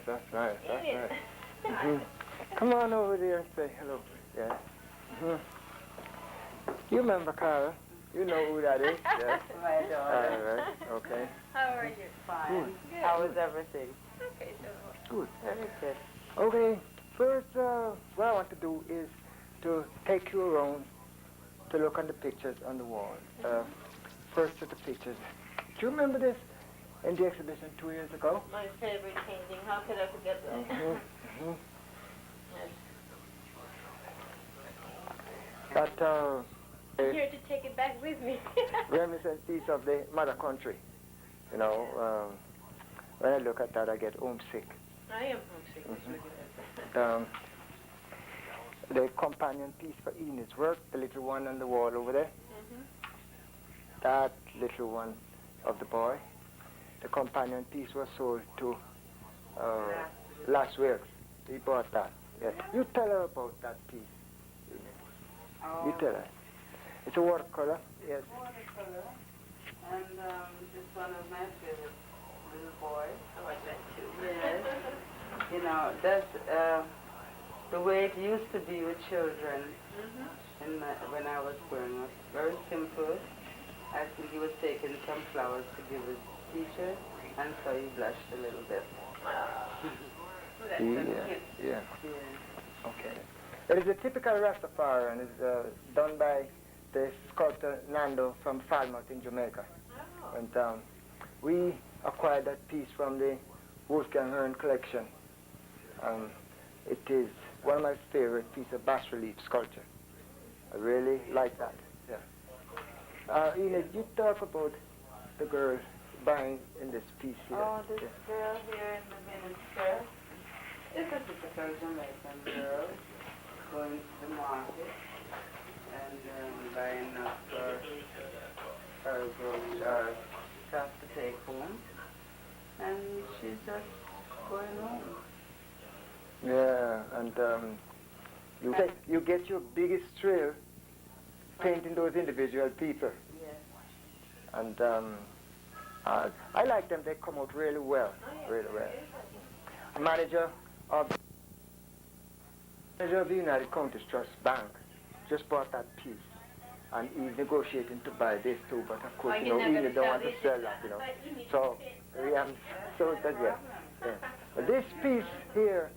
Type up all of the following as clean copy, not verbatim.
That's nice. That's nice. Come on over there and say hello. Yeah. You remember Carla? You know who that is? Yes. My daughter. All right. Okay. How are you? Fine. Good. How is everything? Okay, so Good. Very good. Okay. First, what I want to do is to take you around to look on the pictures on the wall. First of the pictures. Do you remember this in the exhibition 2 years ago? my favorite painting. How could I forget that? Yes. That I'm here to take it back with me. reminiscent piece of the mother country. You know, when I look at that, I get homesick. I am homesick. Just looking at that. The companion piece for Enid's work, the little one on the wall over there, that little one of the boy, the companion piece was sold to Last Weeks. He bought that. Yes. You tell her about that piece. You tell her. It's a watercolor. Yes. Watercolor. And it's one of my favorite little boys. I like that too. Yes. You know, that's the way it used to be with children when I was growing up. Very simple. I think he was taking some flowers to give his teacher, and so he blushed a little bit. Yeah. Okay. It is a typical Rastafari, and it's done by the sculptor Nando from Falmouth in Jamaica. Oh. And we acquired that piece from the Wolfgang Hearn collection. It is one of my favorite pieces of bas-relief sculpture. I really like that. Yeah. Enid, you talk about the girl buying in this piece here. Oh, this girl here in the minister is a typical Jamaican girl going to the market and buying up her groceries stuff to take home. And she's just going home. Yeah, and you get your biggest thrill painting those individual people. Yes. And I like them. They come out really well, really well. A manager of the United Counties Trust Bank just bought that piece, and he's negotiating to buy this too. But of course, you know, he don't want to sell that, you know. So yeah, so that yeah. But this piece here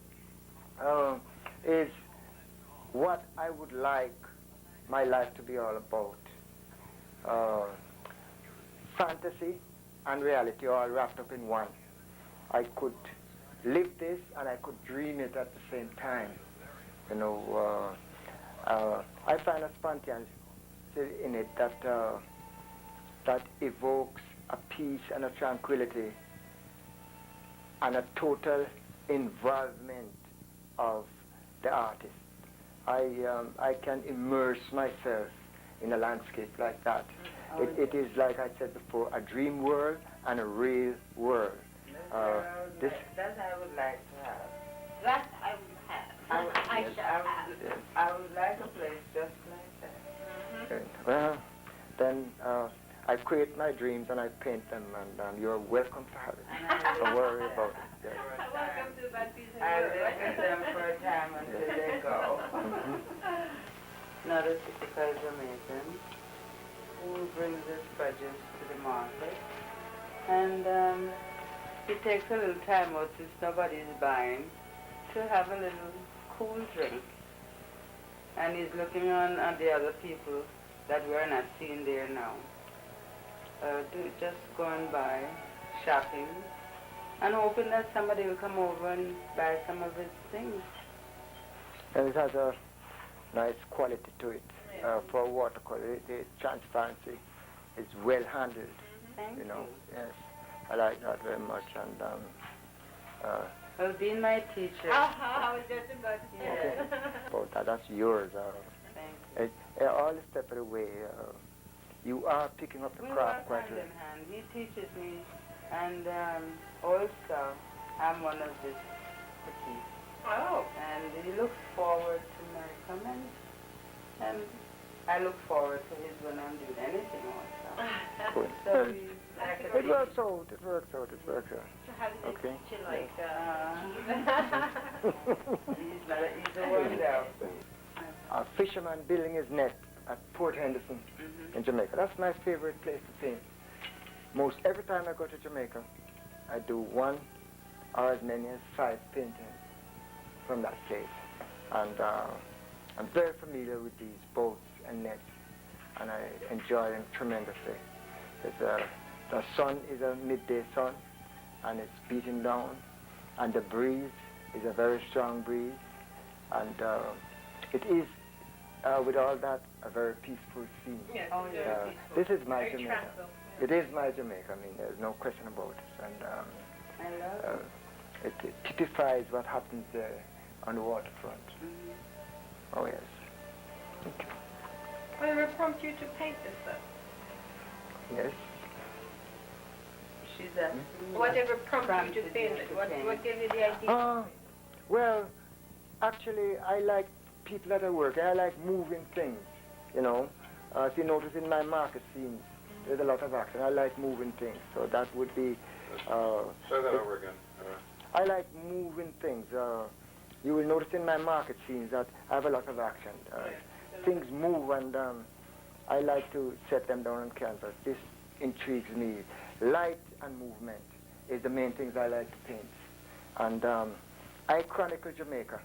is what I would like my life to be all about. Fantasy and reality all wrapped up in one. I could live this and I could dream it at the same time. You know, I find a spontaneity in it that evokes a peace and a tranquility and a total involvement of the artist. I can immerse myself in a landscape like that. It is, like I said before, a dream world and a real world. That I would like to have. That I would have. I would like a place just like that. Okay. Well, then I create my dreams and I paint them, and you're welcome to have it. Don't worry about it. Yes. Welcome to that piece of I work. live with them for a time until they go. Not a typical Jamaican who brings his produce to the market. And he takes a little time out since nobody's buying to have a little cool drink. And he's looking on at the other people that we're not seeing there now. Just going by, shopping, and hoping that somebody will come over and buy some of his things. And it has a nice quality to it. For watercolor, the transparency is well handled. Thank you. Yes, I like that very much. And Well, being my teacher. I was just about to say okay, that. about that, that's yours. Thank you. All the step of the way, you are picking up the We craft work quite hand well. in hand. He teaches me, and also I'm one of his critiques. Oh. And he looks forward to my comments, and I look forward to his when I'm doing anything also. Good. So he's like a works out. It works out. It works out. So how did Okay. they teach you like He's not an easy one now. A fisherman building his net at Port Henderson in Jamaica. That's my favorite place to paint. Most every time I go to Jamaica, I do 1 or as many as 5 paintings from that place. And I'm very familiar with these boats and nets, and I enjoy them tremendously. The sun is a midday sun, and it's beating down, and the breeze is a very strong breeze, and it is, with all that, a very peaceful scene. Yes, Oh, very yeah. peaceful. This is my Very Jamaica. tranquil. It is my Jamaica. I mean, there's no question about it. And I love it typifies what happens there on the waterfront. Oh, yes. Okay. Whatever prompted you to paint this stuff? Yes. She's asking me. Whatever prompted you to paint it? What gave you the idea? Well, actually, I like people that I work. I like moving things, you know. If you notice in my market scenes, there's a lot of action. I like moving things, so that would be... Say that over again. I like moving things. You will notice in my market scenes that I have a lot of action. Things move, and I like to set them down on canvas. This intrigues me. Light and movement is the main things I like to paint. And I chronicle Jamaica.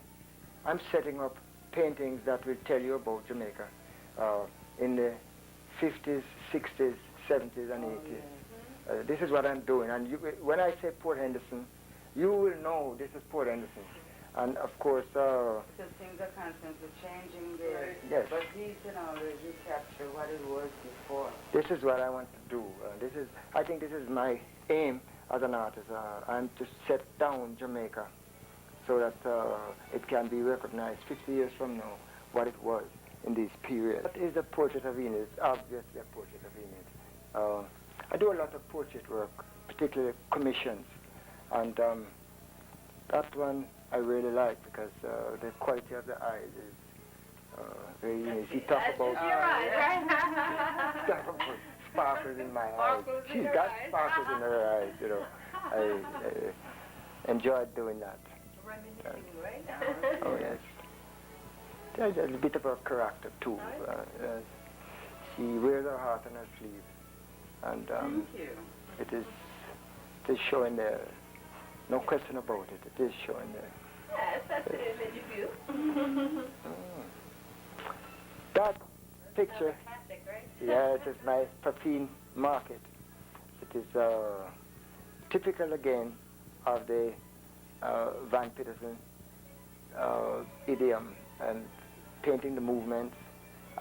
I'm setting up paintings that will tell you about Jamaica in the 50s, 60s, 70s, and 80s. This is what I'm doing. And when I say Port Henderson, you will know this is Port Henderson. And of course... Because things are constantly changing there. Yes. But he can always recapture what it was before. This is what I want to do. I think this is my aim as an artist. I'm to set down Jamaica so that it can be recognized 50 years from now, what it was in these periods. What is a portrait of Enid? It's obviously a portrait of Enid. I do a lot of portrait work, particularly commissions. And that one I really like because the quality of the eyes is very unique. She talks about... Your eyes, right? sparkles in my eyes. She's got sparkles in her eyes, you know. I enjoyed doing that. Reminiscing right now. Oh, yes. There's a bit of her character, too. She wears her heart on her sleeve. And Thank you. it is showing there. No question about it. It is showing there. Yes, that's an image of you. That picture, Classic, right? yeah, it is my Papine market. It is typical again of the Van Pitterson idiom and painting the movements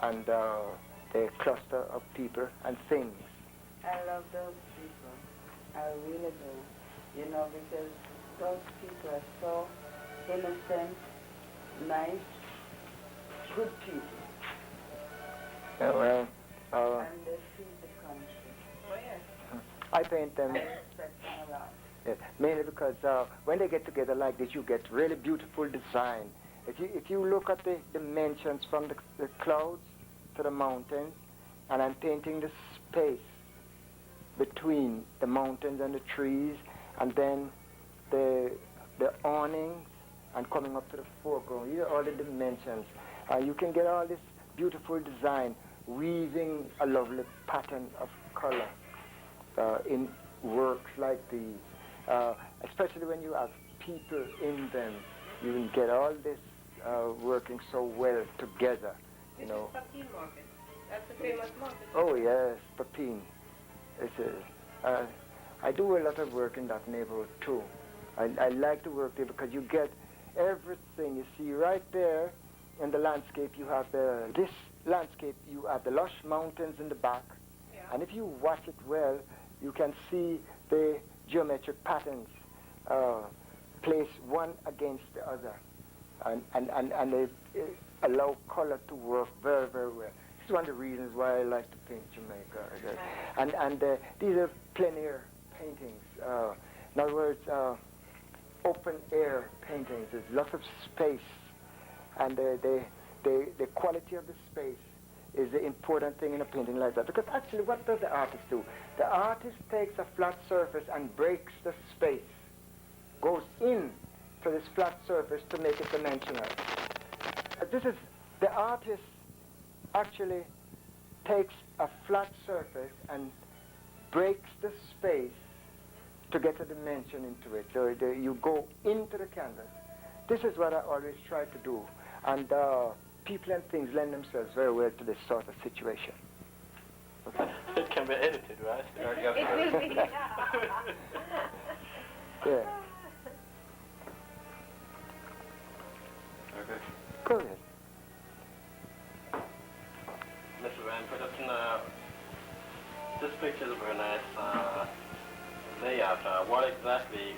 and the cluster of people and things. I love those people. I really do. You know, because those people are so innocent, nice, good people. Well, And they feed the country. Oh, yes. I paint them. I respect them a lot. Yes, mainly because when they get together like this, you get really beautiful design. If you look at the dimensions from the clouds to the mountains, and I'm painting the space between the mountains and the trees, and then the awnings, and coming up to the foreground, you know, all the dimensions. You can get all this beautiful design, weaving a lovely pattern of color in works like these. Especially when you have people in them, you can get all this working so well together, you know. Papine market. That's the famous market. Oh yes, Papine. I do a lot of work in that neighborhood too. I like to work there because you get everything. You see right there in the landscape, you have this landscape, you have the lush mountains in the back. Yeah. And if you watch it well, you can see the geometric patterns placed one against the other. And they allow color to work very, very well. This is one of the reasons why I like to paint Jamaica. And these are plein air paintings. In other words, open air paintings. There's lots of space, and the quality of the space is the important thing in a painting like that. Because actually, what does the artist do? The artist takes a flat surface and breaks the space, goes in to this flat surface to make it dimensional. The artist actually takes a flat surface and breaks the space to get a dimension into it. So you go into the canvas. This is what I always try to do. And people and things lend themselves very well to this sort of situation. Okay. It can be edited, right? It will be. Yeah. Okay. Go ahead. Mr. Van Pitterson, this picture is very nice layout. What exactly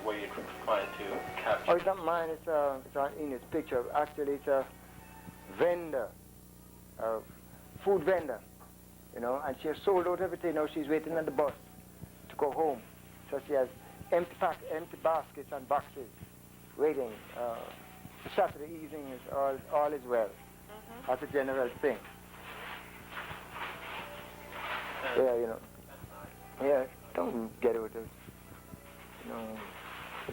were you trying to capture? Oh, it's not mine. It's on Enid's picture. Actually, it's a vendor, a food vendor, you know, and she has sold out everything. Now she's waiting on the bus to go home. So she has empty baskets and boxes waiting. Saturday evening is all is well. That's a general thing. Yeah, you know. Yeah, don't get out of it. You know.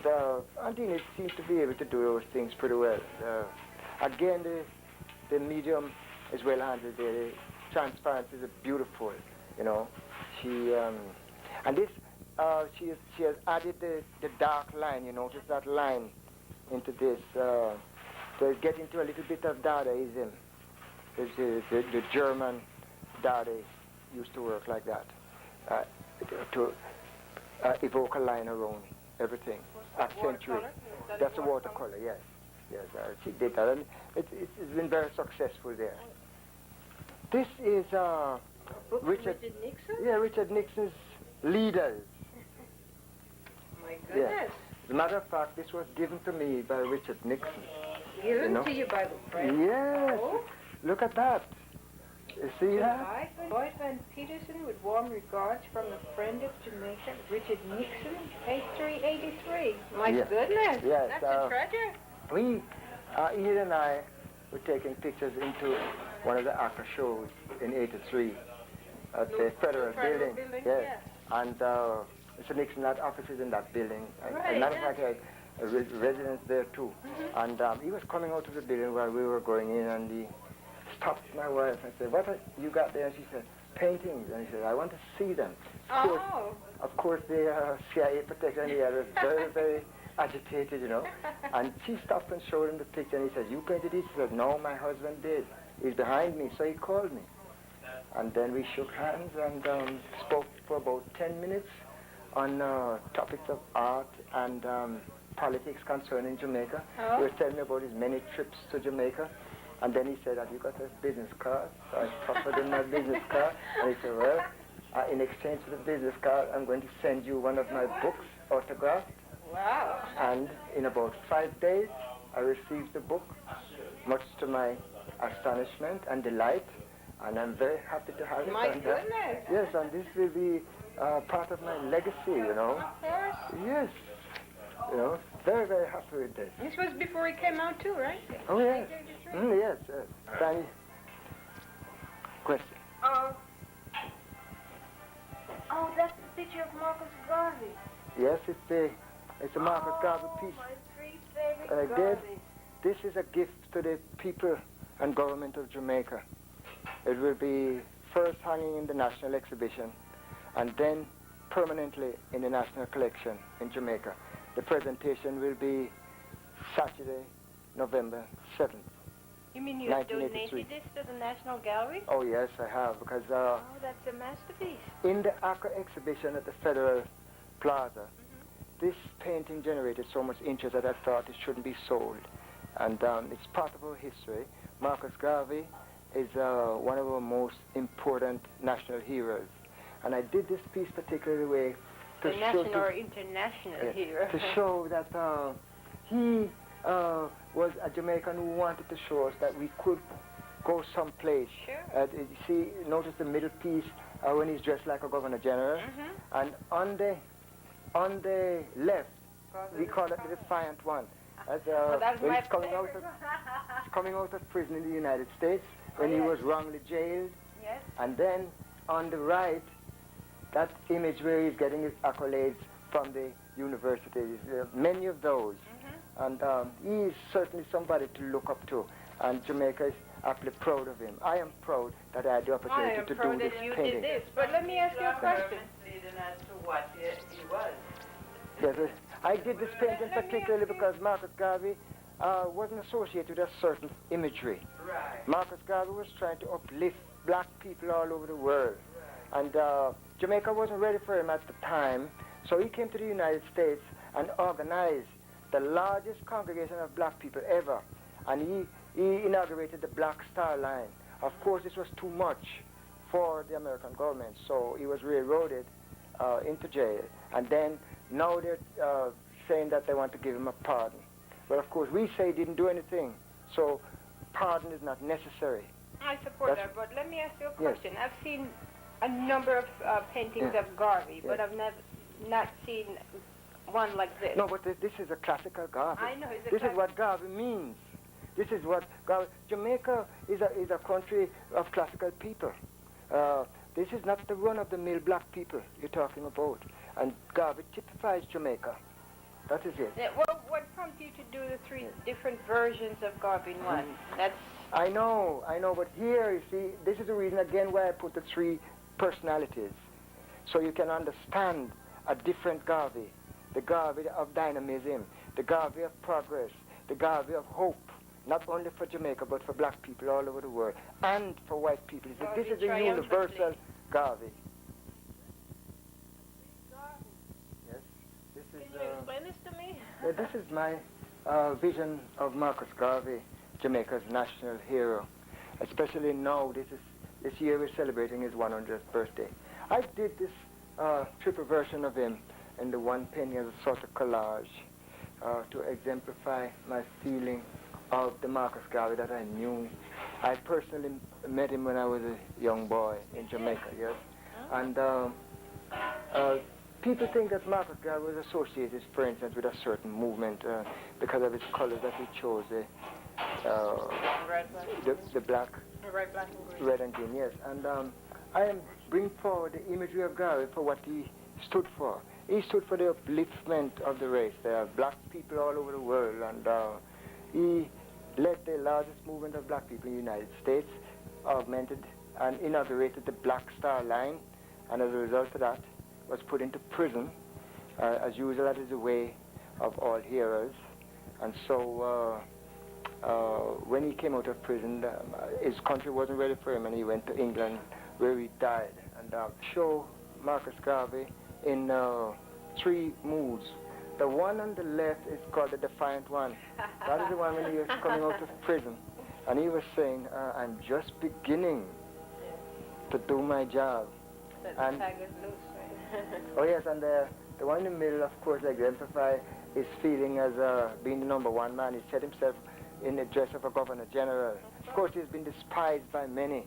But Auntie Enid seems to be able to do those things pretty well. Again, the medium is well handled. The transparency is beautiful, you know. She and this she has added the dark line. You notice that line into this. To get into a little bit of Dadaism. The German Dada used to work like that, to evoke a line around everything, accentuate. That's a watercolor, yes. Yes, she did that, and it's been very successful there. This is Richard Nixon? Yeah, Richard Nixon's Leaders. My goodness. Yeah. As a matter of fact, this was given to me by Richard Nixon. Given to you by the friend? Yes. Oh. Look at that. You see that? Lloyd Van Pitterson, with warm regards from a friend of Jamaica, Richard Nixon, page 383. My goodness. Yes, That's a treasure. We, Enid and I, were taking pictures into one of the Accra shows in '83 at the Federal Building. Yes. And Mr. Nixon had offices in that building. Right, As a matter of fact, he had a residence there too. And he was coming out of the building while we were going in, and he stopped my wife and said, "What have you got there?" And she said, "Paintings." And he said, "I want to see them." Of course, the CIA protector and he was very, very agitated, you know. And she stopped and showed him the picture, and he said, "You painted it?" She said, "No, my husband did. He's behind me." So he called me. And then we shook hands and spoke for about 10 minutes on topics of art and politics concerning Jamaica. He was telling me about his many trips to Jamaica. And then he said, "Have you got a business card?" So I proffered him my business card. And he said, "Well, in exchange for the business card, I'm going to send you one of my books, autographed." Wow. And in about 5 days, I received the book, much to my astonishment and delight. And I'm very happy to have it. My goodness. Yes, and this will be part of my legacy, you know. Of course. Yes. You know, very, very happy with this. This was before he came out too, right? Oh, yes. Yes, yes. Danny, question. Oh, that's the picture of Marcus Garvey. Yes, it's a Marcus Garvey piece. My three favorite Garvey. This is a gift to the people and government of Jamaica. It will be first hanging in the National Exhibition and then permanently in the National Collection in Jamaica. The presentation will be Saturday, November 7th. You mean you have 1983. donated this to the National Gallery? Oh, yes, I have, because Oh, that's a masterpiece. in the Accra exhibition at the Federal Plaza, this painting generated so much interest that I thought it shouldn't be sold. And it's part of our history. Marcus Garvey is one of our most important national heroes. And I did this piece particularly way to The national or international hero. to show that he was a Jamaican who wanted to show us that we could go someplace. Sure. You see, notice the middle piece when he's dressed like a governor general, and on the left we call it the defiant one. As, that's when my he's coming out of prison in the United States, when he was wrongly jailed. Yes. And then on the right, that image where he's getting his accolades from the universities, many of those. And he is certainly somebody to look up to. And Jamaica is aptly proud of him. I am proud that I had the opportunity to do this painting. Did this. But let me ask you a question. Leading as to what he was. Yes, I did this painting particularly because Marcus Garvey wasn't associated with a certain imagery. Right. Marcus Garvey was trying to uplift black people all over the world. And Jamaica wasn't ready for him at the time, so he came to the United States and organized the largest congregation of black people ever. And he inaugurated the Black Star Line. Of course, this was too much for the American government, so he was railroaded into jail. And then now they're saying that they want to give him a pardon. But of course, we say he didn't do anything, so pardon is not necessary. I support that, but let me ask you a question. Yes. I've seen a number of paintings of Garvey, but I've not seen one like this. No, but this is a classical Garvey. I know. This is what Garvey means. This is what Garvey... Jamaica is a country of classical people. This is not the run-of-the-mill black people you're talking about. And Garvey typifies Jamaica. That is it. Yeah, well, what prompted you to do the three different versions of Garvey in one? That's... I know, but here, you see, this is the reason, again, why I put the three personalities. So you can understand a different Garvey. The Garvey of dynamism, the Garvey of progress, the Garvey of hope, not only for Jamaica, but for black people all over the world, and for white people. This is a universal Garvey. Yes, this is... Can you explain this to me? This is my vision of Marcus Garvey, Jamaica's national hero. Especially now, this year we're celebrating his 100th birthday. I did this triple version of him in the one painting as a sort of collage to exemplify my feeling of the Marcus Garvey that I knew. I personally met him when I was a young boy in Jamaica, yes. And people think that Marcus Garvey was associated, for instance, with a certain movement because of his colors that he chose, the black, red and green, yes. And I am bringing forward the imagery of Garvey for what he stood for. He stood for the upliftment of the race. There are black people all over the world, and he led the largest movement of black people in the United States, augmented and inaugurated the Black Star Line, and as a result of that, was put into prison. As usual, that is the way of all heroes. And so when he came out of prison, his country wasn't ready for him, and he went to England, where he died. And show Marcus Garvey in three moods. The one on the left is called the Defiant One. That is the one when he was coming out of prison. And he was saying, I'm just beginning to do my job. And, oh yes, and the one in the middle, of course, exemplify his feeling as being the number one man. He set himself in the dress of a governor general. Of course, he's been despised by many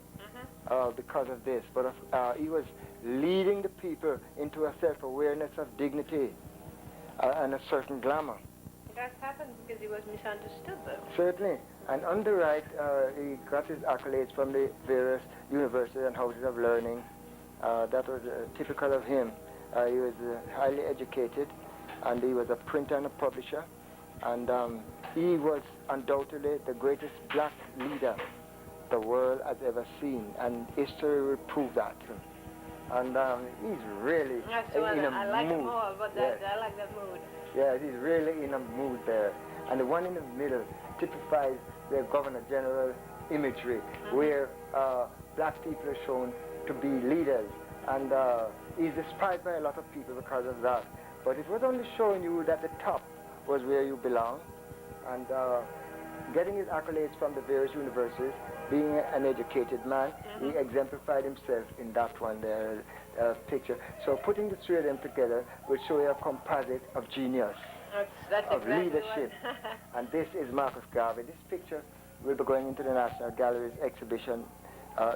because of this, but he was leading the people into a self-awareness of dignity and a certain glamour. That happened because he was misunderstood, though. Certainly. And on the right, he got his accolades from the various universities and houses of learning. That was typical of him. He was highly educated, and he was a printer and a publisher. And he was undoubtedly the greatest black leader the world has ever seen, and history will prove that. And he's really in a mood. I like them all, but I like that mood. Yeah, he's really in a mood there. And the one in the middle typifies the Governor General imagery, where black people are shown to be leaders. And he's despised by a lot of people because of that. But it was only showing you that the top was where you belong. And getting his accolades from the various universities, being an educated man, he exemplified himself in that one there, picture. So putting the three of them together will show you a composite of genius, that's of exactly leadership. And this is Marcus Garvey. This picture will be going into the National Gallery's exhibition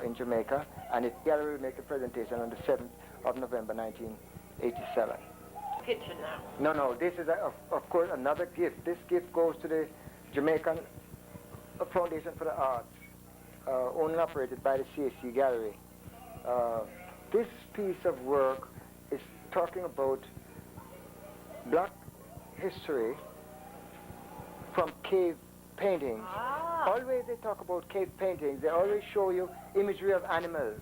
in Jamaica, and the gallery will make a presentation on the 7th of November, 1987. Picture now. No, this is, of course, another gift. This gift goes to the Jamaican Foundation for the Arts, owned and operated by the CAC Gallery. This piece of work is talking about black history from cave paintings. Always they talk about cave paintings, they always show you imagery of animals.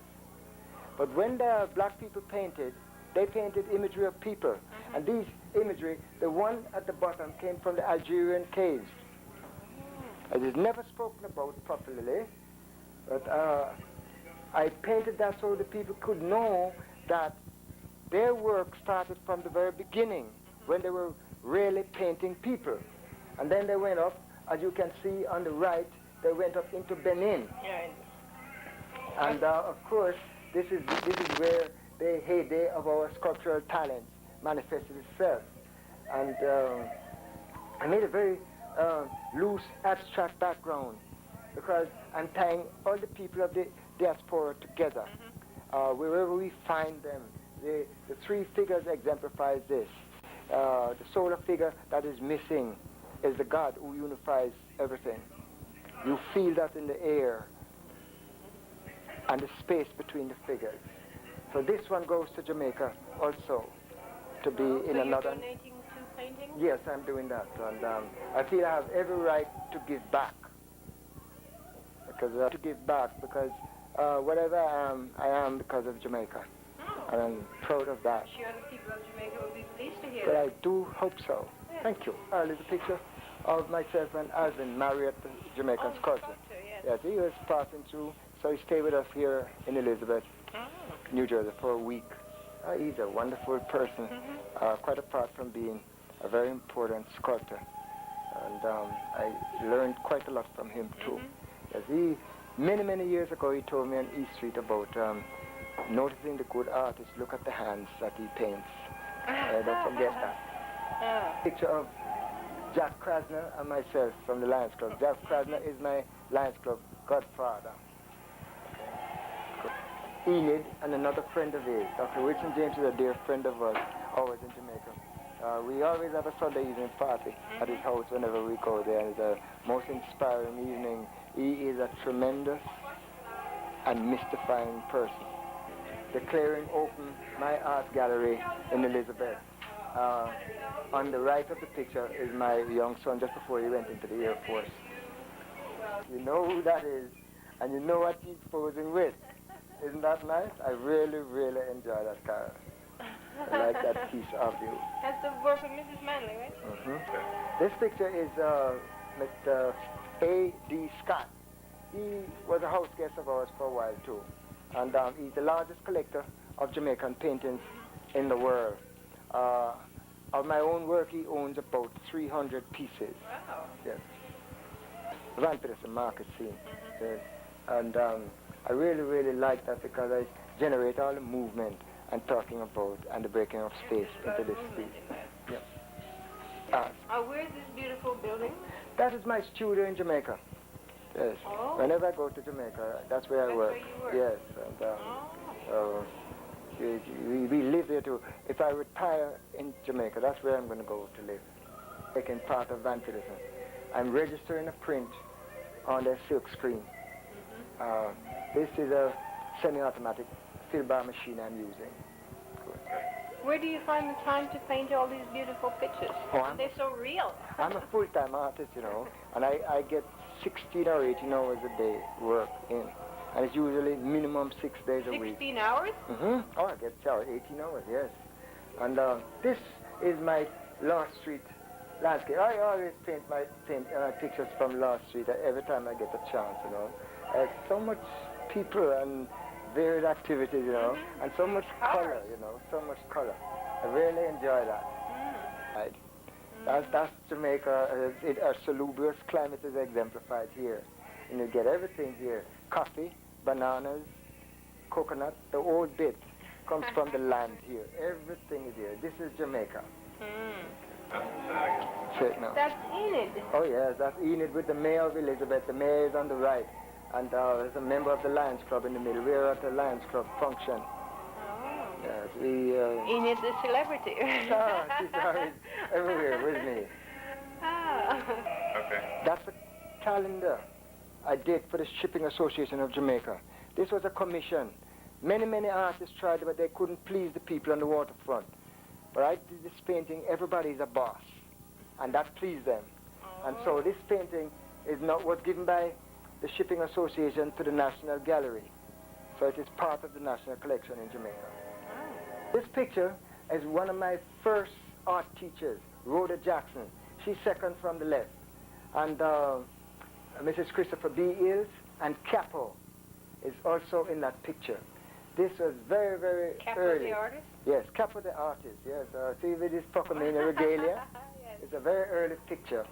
But when the black people painted, they painted imagery of people. And these imagery, the one at the bottom came from the Algerian caves. It is never spoken about properly, but I painted that so the people could know that their work started from the very beginning, when they were really painting people. And then they went up, as you can see on the right, they went up into Benin. And of course, this is where the heyday of our sculptural talent manifested itself. And I made a very loose, abstract background because I'm tying all the people of the diaspora together. Wherever we find them, the three figures exemplifies this. The solar figure that is missing is the God who unifies everything. You feel that in the air and the space between the figures. So this one goes to Jamaica also to be in another. You're donating to painting? Yes, I'm doing that, and I feel I have every right to give back. Because whatever I am because of Jamaica, and I'm proud of that. I'm sure the people of Jamaica will be pleased to hear But that. I do hope so. Yes. Thank you. There's a picture of myself and Alvin married at the Jamaican sculpture. Yes, he was passing through, so he stayed with us here in Elizabeth, New Jersey, for a week. He's a wonderful person, quite apart from being a very important sculptor. And I learned quite a lot from him too. Yes, many years ago, he told me on East Street about noticing the good artist, look at the hands that he paints. Don't forget that. Picture of Jack Krasner and myself from the Lions Club. Jack Krasner is my Lions Club godfather. Enid and another friend of his, Dr. Wilson James, is a dear friend of ours, always in Jamaica. We always have a Sunday evening party at his house whenever we go there. It's a most inspiring evening. He is a tremendous and mystifying person. Declaring open my art gallery in Elizabeth. On the right of the picture is my young son just before he went into the Air Force. You know who that is, and you know what he's posing with. Isn't that nice? I really enjoy that character. I like that piece of you. That's the work of Mrs. Manley, right? This picture is Mr. A.D. Scott. He was a house guest of ours for a while too. And he's the largest collector of Jamaican paintings in the world. Of my own work, he owns about 300 pieces. Wow. Yes. Van Pitterson market scene. Yes. And I really like that because I generate all the movement I'm talking about and the breaking of space into this piece. Yeah. Where's this beautiful building? That is my studio in Jamaica. Yes. Oh. Whenever I go to Jamaica, that's where I work. Where you work. Yes. And we live there too. If I retire in Jamaica, that's where I'm going to go to live. Taking part of Van Pitterson. I'm registering a print on their silk screen. This is a semi-automatic fill bar machine I'm using. Where do you find the time to paint all these beautiful pictures? They're so real. I'm a full-time artist, you know, and I get 16 or 18 hours a day work in. And it's usually minimum 6 days a week. 16 hours? Oh, I get 18 hours, yes. And this is my Law Street landscape. I always paint my pictures from Law Street every time I get a chance, you know. So much people and varied activities, you know, and so much color, you know, so much color. I really enjoy that. Right. That's Jamaica. Our salubrious climate is exemplified here. And you get everything here. Coffee, bananas, coconut, the old bit comes from the land here. Everything is here. This is Jamaica. Say it now. That's Enid. Oh yes, that's Enid with the mayor of Elizabeth. The mayor is on the right. And there's a member of the Lions Club in the middle. We're at the Lions Club function. Oh. Yes, Enid the celebrity. she's always everywhere with me. Ah. Okay. That's a calendar I did for the Shipping Association of Jamaica. This was a commission. Many, many artists tried, but they couldn't please the people on the waterfront. But I did this painting, everybody's a boss, and that pleased them. And so this painting was given by the Shipping Association to the National Gallery. So it is part of the National Collection in Jamaica. This picture is one of my first art teachers, Rhoda Jackson. She's second from the left. And Mrs. Christopher B. Ills and Capo is also in that picture. This was very, very Capo early. the artist? Yes, Capo the artist, yes. See with his Pocomania regalia? Yes. It's a very early picture.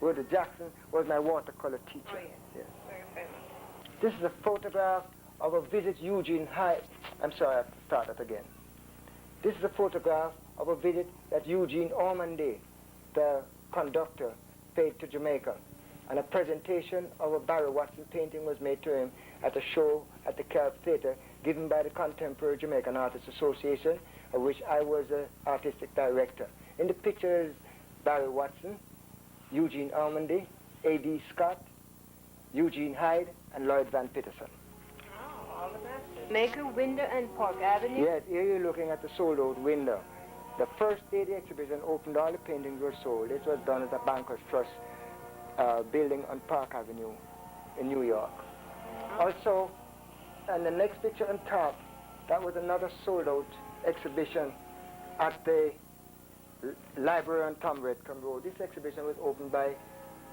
Rhoda Jackson was my watercolor teacher. Oh, yes. Very famous. This is a photograph of a visit Eugene Hyde. I'm sorry, I have to start it again. This is a photograph of a visit that Eugene Ormandy, the conductor, paid to Jamaica. And a presentation of a Barry Watson painting was made to him at a show at the Carib Theatre given by the Contemporary Jamaican Artists Association, of which I was an artistic director. In the picture is Barry Watson, Eugene Ormandy, A.D. Scott, Eugene Hyde, and Lloyd Van Pitterson. Oh, all the masters. Jamaica Window and Park Avenue? Yes, here you're looking at the sold-out window. The first day the exhibition opened, all the paintings were sold. This was done at the Bankers Trust building on Park Avenue in New York. Also, and the next picture on top, that was another sold-out exhibition at the library on Tom Redcombe Road. This exhibition was opened by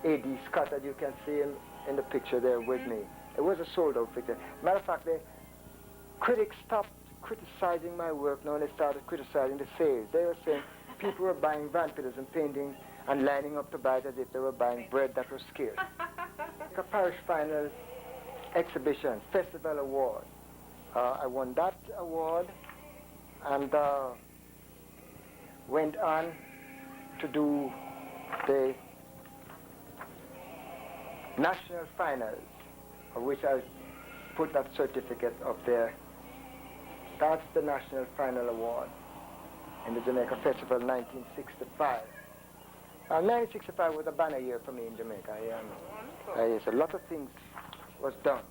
A.D. Scott, as you can see him in the picture there with me. It was a sold-out picture. Matter of fact, the critics stopped criticizing my work now and they started criticizing the sales. They were saying people were buying Van Pitterson paintings and lining up to buy it as if they were buying bread that was scarce. A parish final exhibition, festival award. I won that award and went on to do the national finals, of which I put that certificate up there. That's the National Final Award in the Jamaica Festival 1965. 1965 was a banner year for me in Jamaica. Yes, a lot of things was done.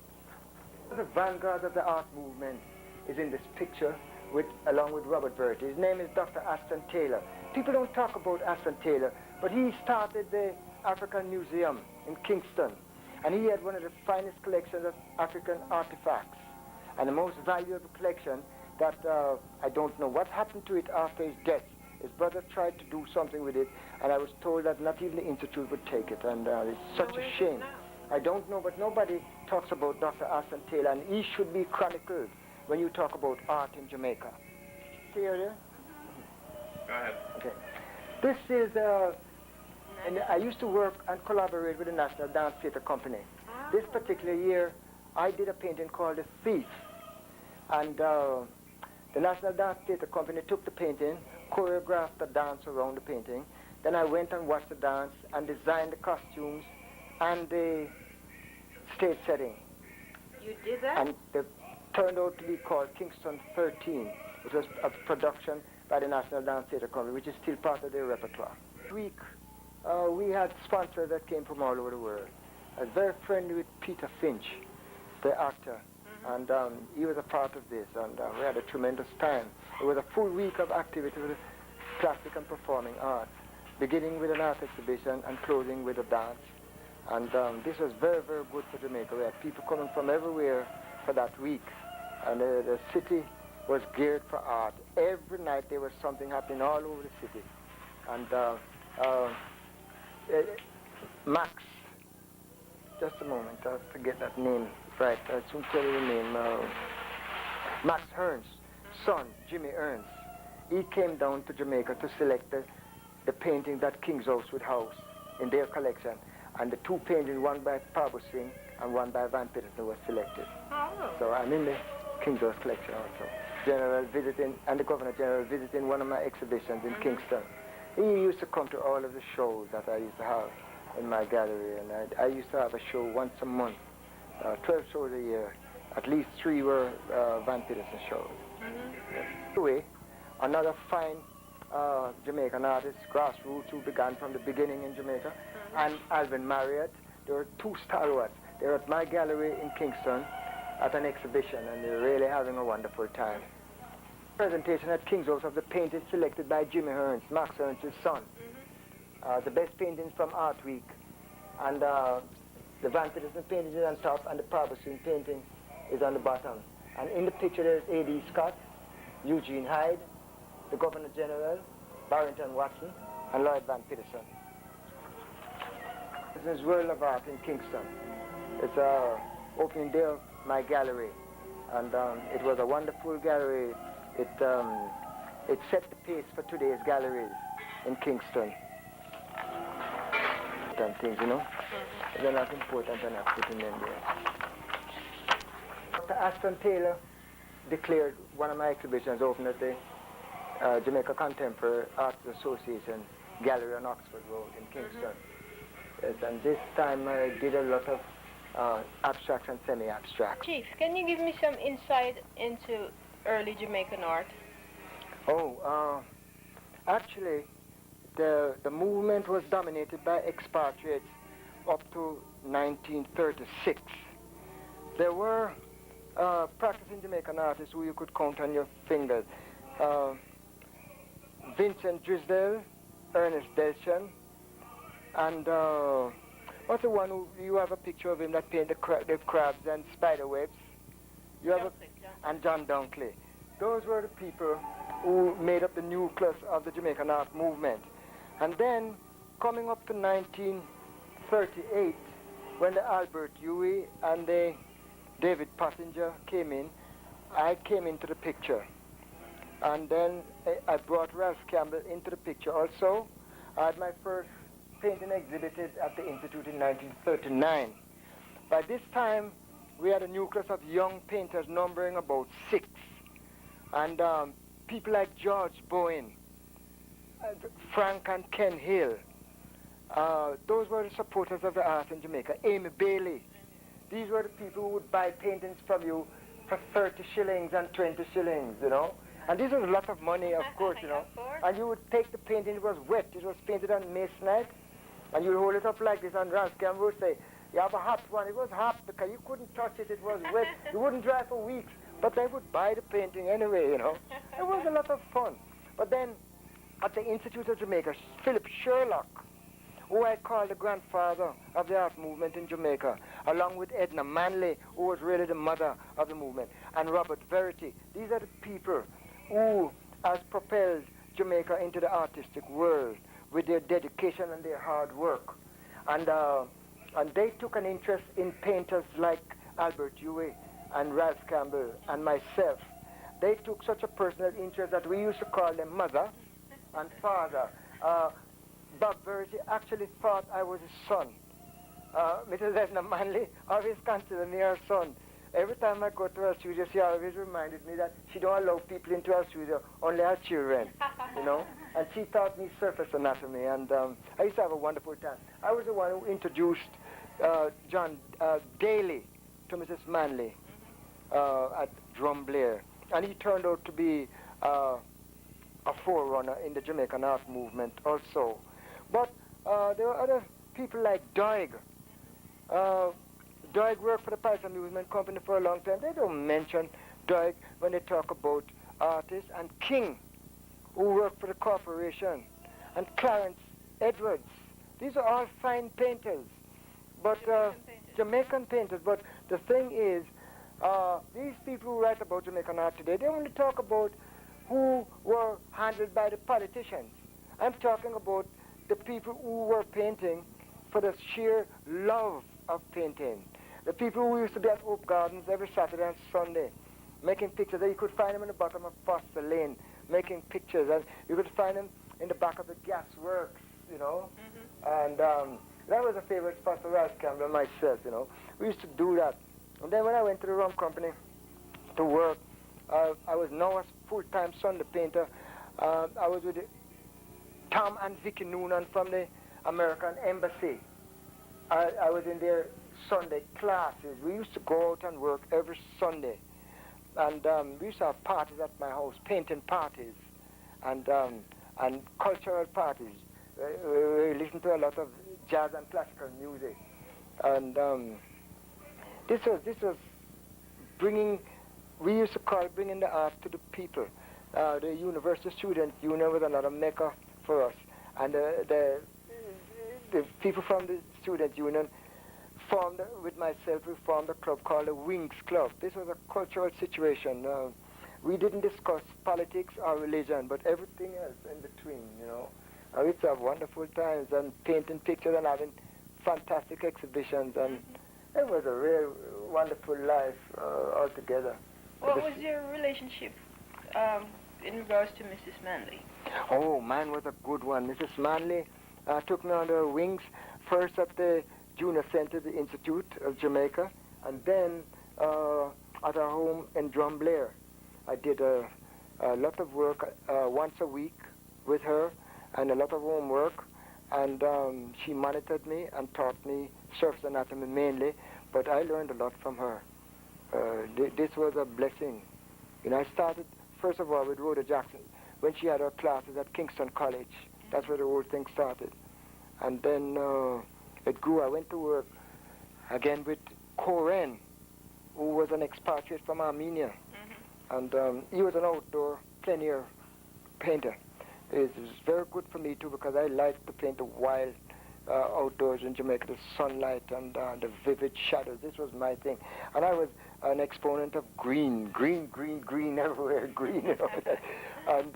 The vanguard of the art movement is in this picture along with Robert Bertie. His name is Dr. Aston Taylor. People don't talk about Aston Taylor, but he started the African Museum in Kingston, and he had one of the finest collections of African artifacts, and the most valuable collection that I don't know what happened to it after his death. His brother tried to do something with it, and I was told that not even the Institute would take it, and it's such a shame. I don't know, but nobody talks about Dr. Aston Taylor, and he should be chronicled when you talk about art in Jamaica. See here? Go ahead. Okay. This is, and I used to work and collaborate with the National Dance Theatre Company. This particular year, I did a painting called The Thief, and the National Dance Theatre Company took the painting, choreographed the dance around the painting. Then I went and watched the dance and designed the costumes and the stage setting. You did that? And it turned out to be called Kingston 13. It was a production by the National Dance Theatre Company, which is still part of their repertoire. This week, we had sponsors that came from all over the world. I was very friendly with Peter Finch, the actor, and he was a part of this, and we had a tremendous time. It was a full week of activity with plastic and performing arts, beginning with an art exhibition and closing with a dance. And this was very, very good for Jamaica. We had people coming from everywhere for that week, and the city was geared for art. Every night there was something happening all over the city. And Max, just a moment, I have to get that name right. I soon tell you the name. Max Hearns' son, Jimmy Ernst, he came down to Jamaica to select the painting that King's House would house in their collection. And the two paintings, one by Pablo Singh and one by Van Pitterson, was selected. Oh. So I'm in the King's House collection also. General visiting, and the Governor General visiting one of my exhibitions in Kingston. He used to come to all of the shows that I used to have in my gallery, and I used to have a show once a month, 12 shows a year. At least 3 were Van Pitterson shows. Yes. Anyway, another fine Jamaican artist, grassroots, who began from the beginning in Jamaica, and Alvin Marriott. There were 2 stalwarts. They're at my gallery in Kingston at an exhibition, and they're really having a wonderful time. Presentation at King's House of the paintings selected by Jimmy Hearns, Max Hearns' son. The best paintings from Art Week. And the Van Pitterson painting is on top, and the Parberson painting is on the bottom. And in the picture there's A.D. Scott, Eugene Hyde, the Governor General, Barrington Watson, and Lloyd Van Pitterson. This is World of Art in Kingston. It's opening day of my gallery, and it was a wonderful gallery. It set the pace for today's galleries in Kingston. And things, you know, they're not important enough putting them there. Dr. Aston Taylor declared one of my exhibitions open at the Jamaica Contemporary Arts Association Gallery on Oxford Road in Kingston. Yes, and this time I did a lot of abstract and semi-abstract. Chief, can you give me some insight into early Jamaican art? Oh, actually, the movement was dominated by expatriates up to 1936. There were practicing Jamaican artists who you could count on your fingers. Vincent Drisdale, Ernest Delchan, and what's the one who you have a picture of him that painted the crabs and spider webs? You have and John Dunkley. Those were the people who made up the nucleus of the Jamaican art movement. And then, coming up to 1938, when the Albert Huey and the David Passenger came in, I came into the picture. And then I brought Ralph Campbell into the picture also. I had my first painting exhibited at the Institute in 1939. By this time, we had a nucleus of young painters numbering about 6. And people like George Bowen, Frank and Ken Hill, those were the supporters of the art in Jamaica. Amy Bailey, these were the people who would buy paintings from you for 30 shillings and 20 shillings, you know. And this was a lot of money, of course, you know. And you would take the painting, it was wet, it was painted on masonite, and you would hold it up like this, and Ralph Campbell would say, you have a hot one. It was hot because you couldn't touch it, it was wet, it wouldn't dry for weeks. But they would buy the painting anyway, you know. It was a lot of fun. But then, at the Institute of Jamaica, Philip Sherlock, who I call the grandfather of the art movement in Jamaica, along with Edna Manley, who was really the mother of the movement, and Robert Verity. These are the people who has propelled Jamaica into the artistic world with their dedication and their hard work. And they took an interest in painters like Albert Huey and Ralph Campbell and myself. They took such a personal interest that we used to call them mother and father. Bob Verity actually thought I was his son. Mrs. Edna Manley always considered me her son. Every time I go to her studio, she always reminded me that she don't allow people into her studio, only her children, you know. And she taught me surface anatomy, and I used to have a wonderful time. I was the one who introduced John Daly to Mrs. Manley at Drumblair, and he turned out to be a forerunner in the Jamaican art movement also. But there were other people like Doig. Doig worked for the Paris Amusement Company for a long time. They don't mention Doig when they talk about artists. And King, who worked for the corporation, and Clarence Edwards. These are all fine painters, but Jamaican painters. But the thing is, these people who write about Jamaican art today, they only talk about who were handled by the politicians. I'm talking about the people who were painting for the sheer love of painting. The people who used to be at Hope Gardens every Saturday and Sunday, making pictures. You could find them in the bottom of Foster Lane, making pictures. And you could find them in the back of the gas works, you know. And that was a favorite spot for Ralph Campbell and myself, you know. We used to do that. And then when I went to the rum company to work, I was now a full-time Sunday painter. I was with Tom and Vicky Noonan from the American Embassy. I was in their Sunday classes. We used to go out and work every Sunday. And we used to have parties at my house, painting parties and cultural parties. We listened to a lot of jazz and classical music. And this was bringing. We used to call it bringing the art to the people. The University Student Union was another mecca for us, and the people from the Student Union formed, with myself, we formed a club called the Wings Club. This was a cultural situation. We didn't discuss politics or religion, but everything else in between, you know. We used to have wonderful times and painting pictures and having fantastic exhibitions, and it was a real wonderful life altogether. What was your relationship in regards to Mrs. Manley? Oh, mine was a good one. Mrs. Manley took me under her wings, first at the Junior Center, the Institute of Jamaica, and then at our home in Drumblair. I did a lot of work once a week with her and a lot of homework, and she monitored me and taught me surface anatomy mainly, but I learned a lot from her. This was a blessing. You know, I started, first of all, with Rhoda Jackson, when she had her classes at Kingston College. That's where the whole thing started. And then it grew. I went to work again with Koren, who was an expatriate from Armenia. And he was an outdoor plein-air painter. It was very good for me, too, because I liked to paint the wild outdoors in Jamaica, the sunlight and the vivid shadows. This was my thing. And I was an exponent of green everywhere, green, you know. And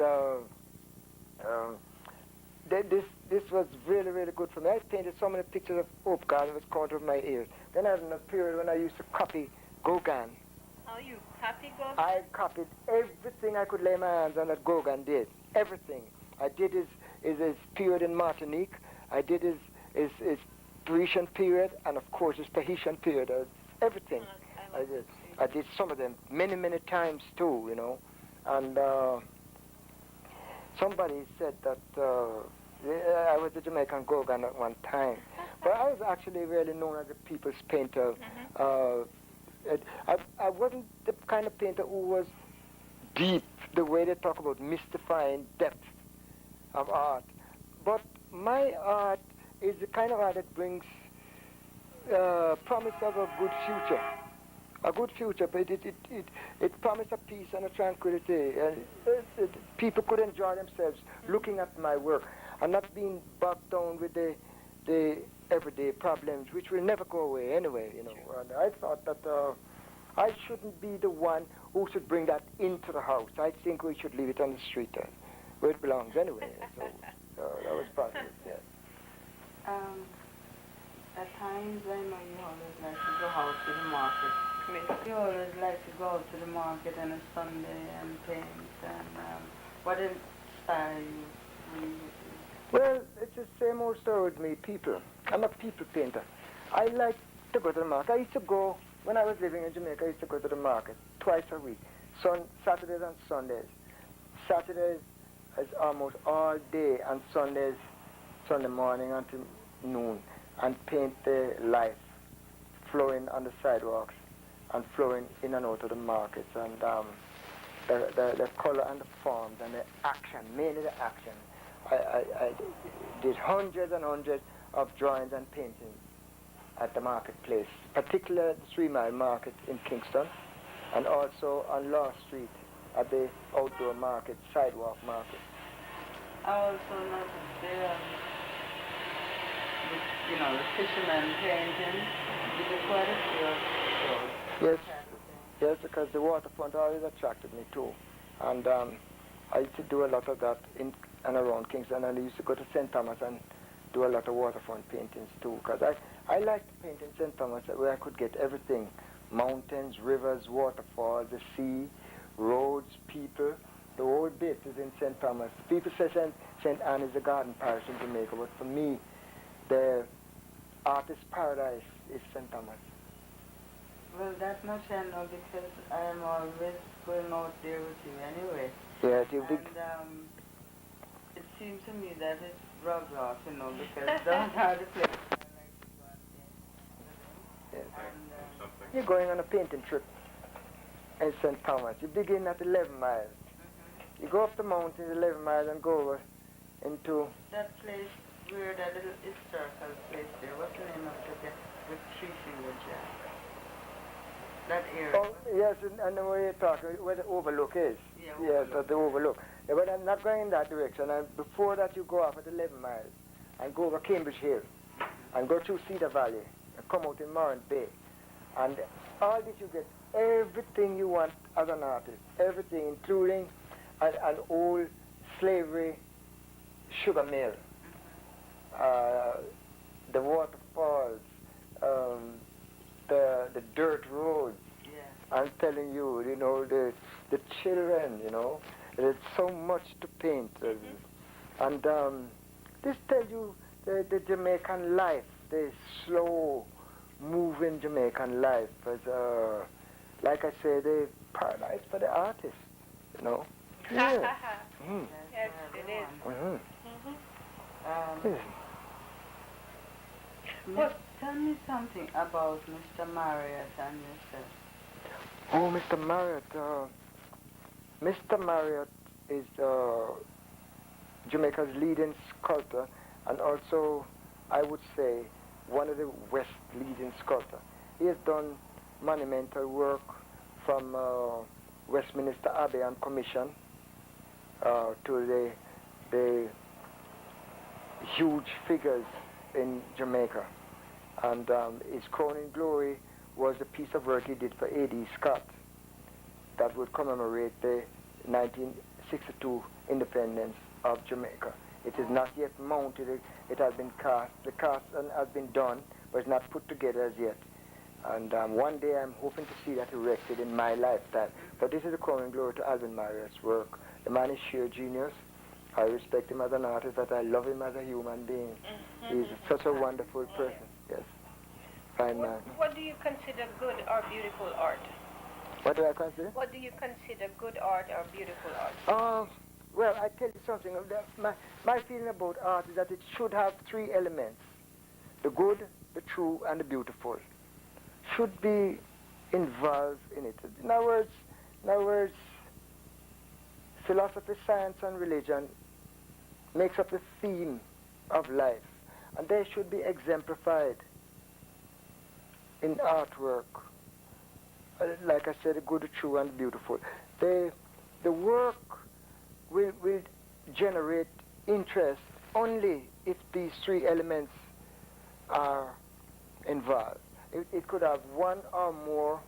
this was really, really good for me. I painted so many pictures of Hope God, it was caught over my ears. Then I had a period when I used to copy Gauguin. Oh, you copied Gauguin? I copied everything I could lay my hands on that Gauguin did. Everything. I did his period in Martinique. I did his Parisian period, and of course his Tahitian period. Everything. I did some of them many, many times too, you know. And somebody said that I was a Jamaican Gauguin at one time. But I was actually really known as a people's painter. I wasn't the kind of painter who was deep, the way they talk about mystifying depth of art. But my art is the kind of art that brings promise of a good future. A good future, but it promised a peace and a tranquility. And people could enjoy themselves looking at my work and not being bogged down with the everyday problems, which will never go away anyway, you know. And I thought that I shouldn't be the one who should bring that into the house. I think we should leave it on the street where it belongs anyway. So that was part of it, yes. At times I know you always like to go out to the market. You always like to go out to the market on a Sunday and paint. And what inspires you? Well, it's the same old story with me, people. I'm a people painter. I like to go to the market. I used to go, when I was living in Jamaica, I used to go to the market twice a week, Saturdays and Sundays. Saturdays is almost all day, and Sundays, Sunday morning until noon, and paint the life flowing on the sidewalks and flowing in and out of the markets, and the color and the forms and the action, mainly the action. I did hundreds and hundreds of drawings and paintings at the marketplace, particularly the 3 Mile Market in Kingston, and also on Law Street at the outdoor market, sidewalk market. I also noticed the fishermen painting. You did quite a few of those. Yes, because the waterfront always attracted me too, and I used to do a lot of that in and around Kingston, and I used to go to St. Thomas and do a lot of waterfront paintings too, because I liked to paint in St. Thomas where I could get everything: mountains, rivers, waterfalls, the sea, roads, people. The whole bit is in St. Thomas. People say St. Anne is the garden parish in Jamaica, but for me, the artist paradise is St. Thomas. Well, that much I know because I'm always going out there with you anyway. Yeah, you big. And it seems to me that it's rubbed off, because those are the places I like to go and paint. Yes. And, You're going on a painting trip in St. Thomas. You begin at 11 miles. You go up the mountains 11 miles and go over into... That place where that little historical place there, what's the name of it again? With 3 fingers, yeah. I know where you're talking, where the overlook is. Yeah, Yes, at the overlook. Yeah, but I'm not going in that direction. And before that, you go off at 11 miles and go over Cambridge Hill and go through Cedar Valley and come out in Morant Bay. And all this, you get everything you want as an artist, everything, including an old slavery sugar mill, the waterfalls, the dirt roads. Yeah. I'm telling you, you know, the children, you know, there's so much to paint. And this tells you the Jamaican life, the slow moving Jamaican life, as like I say, the paradise for the artist, you know. Yeah. Yes, it is. Mm-hmm. Mm-hmm. Well, tell me something about Mr. Marriott and yourself. Oh, Mr. Marriott. Mr. Marriott is Jamaica's leading sculptor, and also, I would say, one of the West leading sculptor. He has done monumental work from Westminster Abbey and Commission to the huge figures in Jamaica. And his crowning glory was a piece of work he did for A.D. Scott that would commemorate the 1962 independence of Jamaica. It is not yet mounted. It has been cast. The cast has been done, but it's not put together as yet. And one day I'm hoping to see that erected in my lifetime. But this is a crowning glory to Alvin Marriott's work. The man is sheer genius. I respect him as an artist, but I love him as a human being. He's such a wonderful person. Yes. Fine man. What do you consider good or beautiful art? What do I consider? What do you consider good art or beautiful art? Well, I tell you something. My feeling about art is that it should have three elements: the good, the true, and the beautiful. Should be involved in it. In other words, philosophy, science, and religion makes up the theme of life, and they should be exemplified in artwork. Like I said, the good, the true, and the beautiful. The work will generate interest only if these three elements are involved. It could have one or more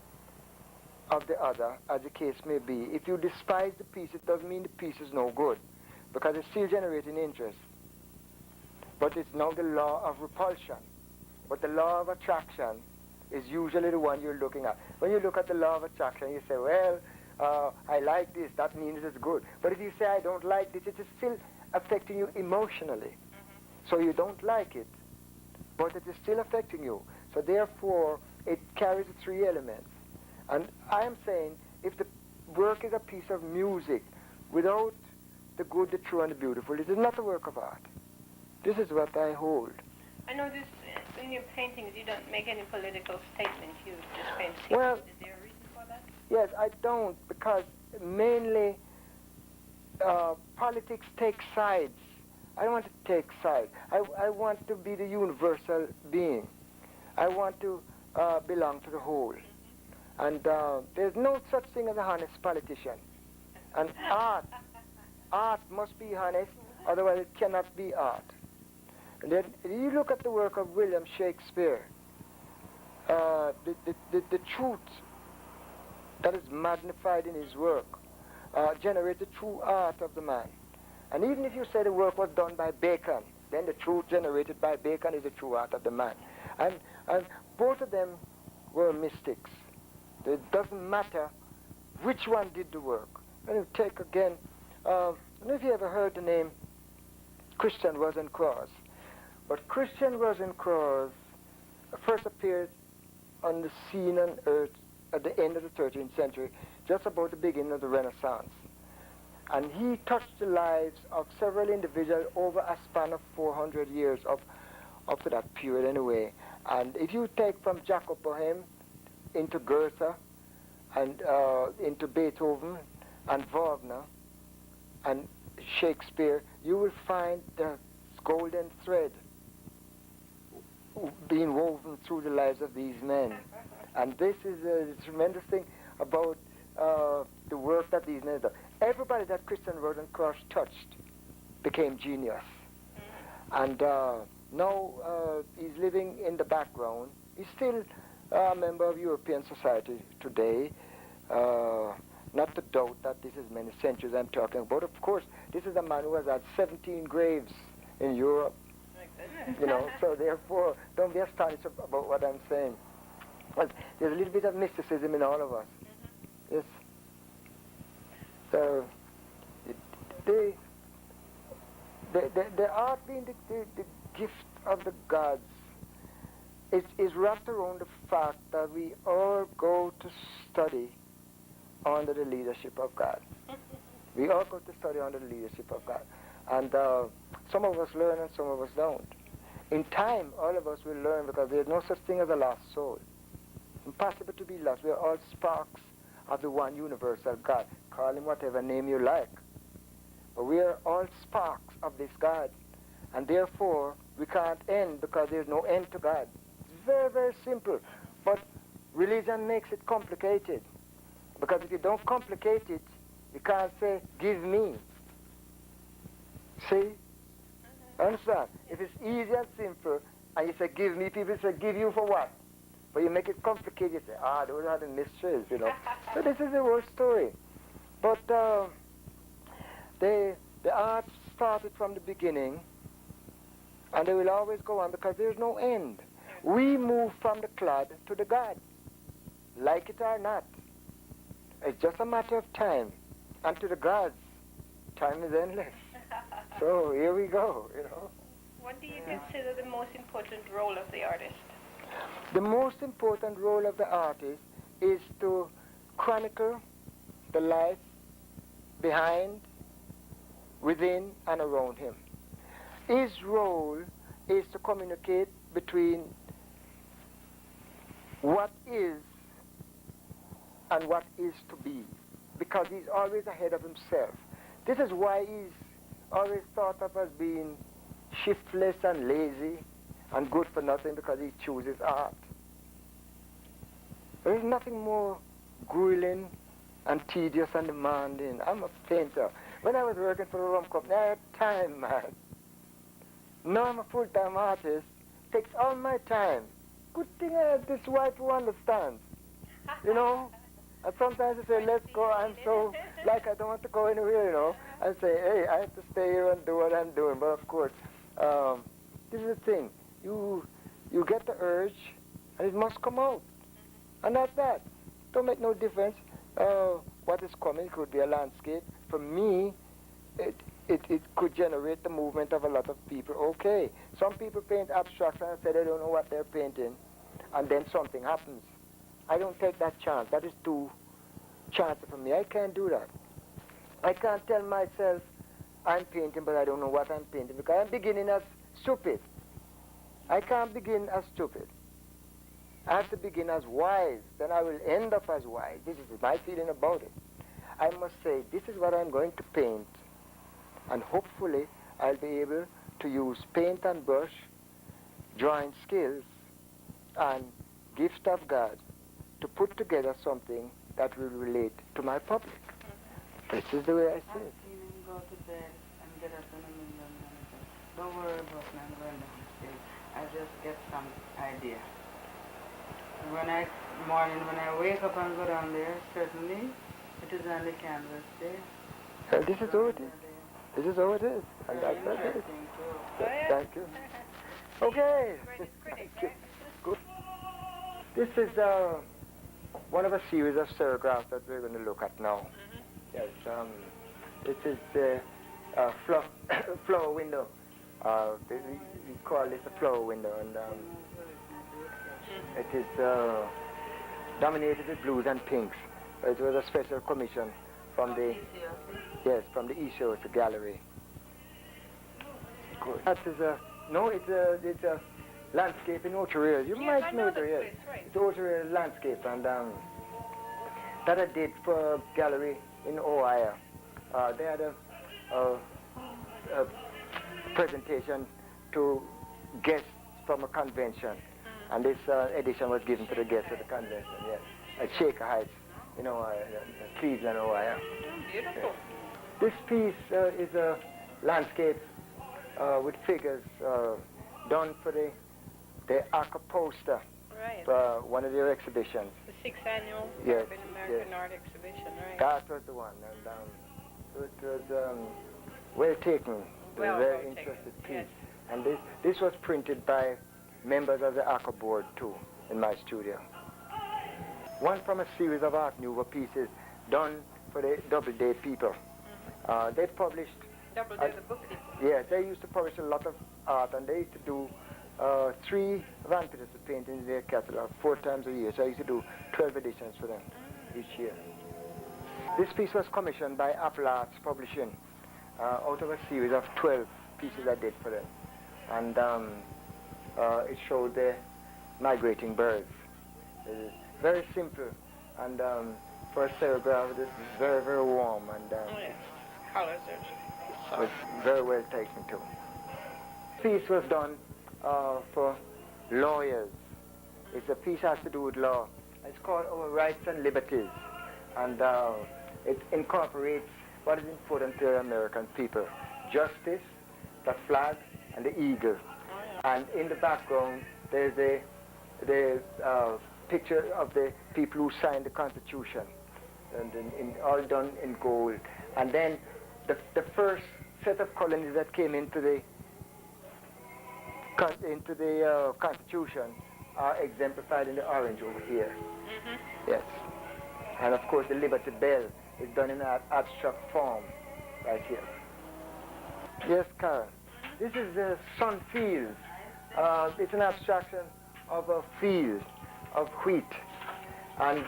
of the other, as the case may be. If you despise the piece, it doesn't mean the piece is no good, because it's still generating interest. But it's now the law of repulsion. But the law of attraction is usually the one you're looking at. When you look at the law of attraction, you say, well, I like this, that means it's good. But if you say, I don't like this, it is still affecting you emotionally. So you don't like it, but it is still affecting you. So therefore, it carries the three elements. And I am saying, if the work is a piece of music without the good, the true, and the beautiful, it is not a work of art. This is what I hold. I notice in your paintings you don't make any political statements. You just paint scenes. Well, is there a reason for that? Yes, I don't, because mainly politics takes sides. I don't want to take sides. I want to be the universal being. I want to belong to the whole. And there's no such thing as a honest politician. And art must be honest, otherwise it cannot be art. And then you look at the work of William Shakespeare, the truth that is magnified in his work generates the true art of the man. And even if you say the work was done by Bacon, then the truth generated by Bacon is the true art of the man. And both of them were mystics. It doesn't matter which one did the work. And you take again, I don't know if you ever heard the name Christian Rosencrantz. But Christian Rosencrantz first appeared on the scene on earth at the end of the 13th century, just about the beginning of the Renaissance. And he touched the lives of several individuals over a span of 400 years, up to that period anyway. And if you take from Jacob Boehme into Goethe and into Beethoven and Wagner and Shakespeare, you will find the golden thread being woven through the lives of these men. And this is a tremendous thing about the work that these men did. Everybody that Christian Rodencroft touched became genius. And now he's living in the background. He's still a member of European society today. Not to doubt that this is many centuries I'm talking about. Of course, this is a man who has had 17 graves in Europe. You know, so therefore, don't be astonished about what I'm saying. But there's a little bit of mysticism in all of us. Yes. So, the art being the gift of the gods is wrapped around the fact that we all go to study under the leadership of God. We all go to study under the leadership of God. And some of us learn and some of us don't. In time, all of us will learn because there's no such thing as a lost soul. It's impossible to be lost. We are all sparks of the one universal God. Call him whatever name you like. But we are all sparks of this God. And therefore, we can't end because there's no end to God. It's very, very simple. But religion makes it complicated. Because if you don't complicate it, you can't say, give me. See? Understand? If it's easy and simple, and you say, give me, people say, give you for what? But you make it complicated, you say, those are the mysteries, you know. So this is the whole story. But the art started from the beginning, and they will always go on because there's no end. We move from the clod to the God, like it or not. It's just a matter of time. And to the gods, time is endless. So here we go, you know. What do you consider the most important role of the artist? The most important role of the artist is to chronicle the life behind, within, and around him. His role is to communicate between what is and what is to be, because he's always ahead of himself. This is why he's always thought of as being shiftless and lazy and good for nothing, because he chooses art. There is nothing more grueling and tedious and demanding. I'm a painter. When I was working for the rum company, I had time, man. Now I'm a full-time artist. Takes all my time. Good thing I have this wife who understands. You know? And sometimes I say, let's go. I'm so, like I don't want to go anywhere, you know. I say, hey, I have to stay here and do what I'm doing. But of course, this is the thing. You get the urge, and it must come out. And that's that. Don't make no difference what is coming. It could be a landscape. For me, it could generate the movement of a lot of people. Okay. Some people paint abstraction and say they don't know what they're painting, and then something happens. I don't take that chance. That is too chancy for me. I can't do that. I can't tell myself I'm painting, but I don't know what I'm painting, because I'm beginning as stupid. I can't begin as stupid. I have to begin as wise. Then I will end up as wise. This is my feeling about it. I must say, this is what I'm going to paint, and hopefully I'll be able to use paint and brush, drawing skills, and gift of God to put together something that will relate to my public. This is the way I see it. I've seen him go to bed and get up in the middle of the night. Don't worry about me, I'm going downstairs. I just get some idea. When I wake up and go down there, certainly it is on the canvas there. This is how it is. This is how it is. And that's how it is. Thank you. Okay. Thank you. Good. This is one of a series of serigraphs that we're going to look at now. Yes, this is the flower window. We call this a flower window, and it is dominated with blues and pinks. It was a special commission from the from the East Gallery. Good. That is it's a landscape in Ocherere. You might know it, yes. Right. It's Ocherere landscape, and that I did for a gallery in Ohio. They had a presentation to guests from a convention, and this edition was given to the guests at the convention, yes, at Shaker Heights in Ohio, Cleveland, Ohio. Beautiful. This piece is a landscape with figures done for the ACA poster Right. for one of their exhibitions. The 6th annual Yes, Urban American yes. Art Exhibition, right? That was the one, and so it was well taken. It was a very taken, interesting piece. yes. And this was printed by members of the ACA board too, in my studio. One from a series of Art Nouveau pieces done for the Doubleday people. They published... Doubleday the book people. Yes, they used to publish a lot of art, and they used to do 3 Van Pitterson paintings in their catalog 4 times a year. So I used to do 12 editions for them each year. This piece was commissioned by Apple Arts Publishing out of a series of 12 pieces I did for them. And it showed the migrating birds. It's very simple, and for a serigraph, this is very, very warm, and Yes. Colors are was very well taken too. This piece was done for lawyers. It's a piece that has to do with law. It's called Our Rights and Liberties, and it incorporates what is important to the American people: justice, the flag, and the eagle. And in the background, there's the picture of the people who signed the Constitution, and all done in gold. And then the first set of colonies that came into the Constitution are exemplified in the orange over here. Yes. And of course, the Liberty Bell is done in an abstract form right here. Yes, Karen. This is the sun field. It's an abstraction of a field of wheat. And